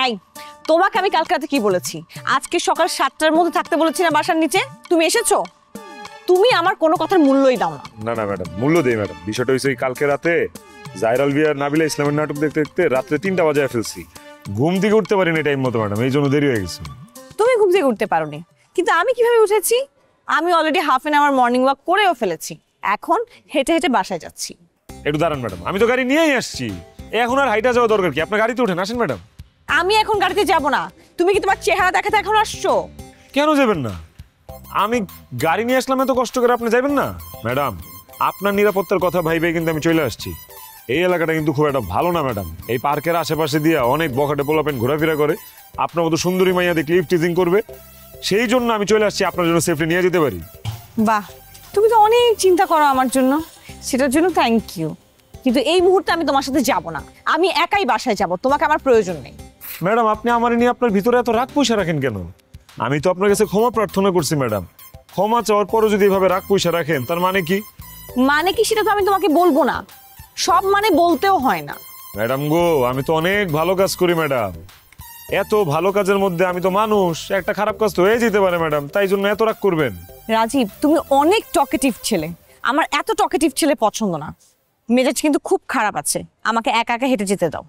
এই তোমাকে আমি কালকে রাতে কি বলেছি? আজকে সকাল 7টার মধ্যে থাকতে বলেছি না বাসার নিচে? তুমি এসেছো? তুমি আমার কোনো কথার মূল্যই দাও না। না না ম্যাডাম, মূল্য দেই ম্যাডাম। বিষয়টা হয়েছে কালকে রাতে জায়রাল বিয়ার নাবিলা ইসলামের নাটক দেখতে দেখতে রাত্রে 3টা বাজায় ফেলছি। ঘুম থেকে উঠতে পারিনি টাইম মতো ম্যাডাম, এই জন্য দেরি হয়ে গেছে। তুমি ঘুম থেকে উঠতে পারোনি, কিন্তু আমি কিভাবে উঠেছি? আমি already half an hour morning walk করেও ফেলেছি, এখন হেঁটে হেঁটে বাসায় যাচ্ছি। একটু দাঁড়ান ম্যাডাম, আমি তো গাড়ি নিয়েই আসছি। এখন আর হাইটা যাওয়া দরকার কি? আপনার গাড়িতে উঠেন, আসেন ম্যাডাম। আমি এখন গাড়িতে যাব না। তুমি কি তোমার চেহারা দেখাতে এখন আসছো? কেন যাবেন না? আমি গাড়ি নিয়ে আসলাম, এত কষ্ট করে আপনি যাবেন না? ম্যাডাম, আপনার নিরাপত্তার কথা ভাইবে কিন্তু আমি চলে আসছি। এই এলাকাটা কিন্তু খুব একটা ভালো না ম্যাডাম। এই পার্কের আশেপাশে দিয়ে অনেক বখাটে পোলাপেন ঘোরাফেরা করে, আপনার মতো সুন্দরী মাইয়া দেখলে ইফটিজিং করবে। সেই জন্য আমি চলে আসছি, আপনার জন্য সেফটি নিয়ে যেতে পারি। বাহ, তুমি তো অনেক চিন্তা করো আমার জন্য, সেটার জন্য থ্যাংক ইউ। কিন্তু এই মুহূর্তে আমি তোমার সাথে যাব না। আমি একাই বাসায় যাব, তোমাকে আমার প্রয়োজন নেই। ম্যাডাম, আপনি আমার নিয়ে আপনার ভিতরে এত রাগ পয়সা রাখেন কেন? আমি তো আপনার কাছে ক্ষমা প্রার্থনা করছি ম্যাডাম। ক্ষমা চাওয়ার পরও যদি এভাবে রাগ পয়সা রাখেন, তার মানে কি? মানে কি সেটা তো আমি তোমাকে বলবো না। সব মানে বলতেও হয় না। ম্যাডাম গো, আমি তো অনেক ভালো কাজ করি ম্যাডাম। এত ভালো কাজের মধ্যে আমি তো মানুষ, একটা খারাপ কাজ তো হয়ে যেতে পারে ম্যাডাম, তাই জন্য এত রাগ করবেন? রাজীব, তুমি অনেক টকেটিভ ছেলে। আমার এত টকেটিভ ছেলে পছন্দ না। মেজাজ কিন্তু খুব খারাপ আছে, আমাকে একা একা হেঁটে যেতে দাও।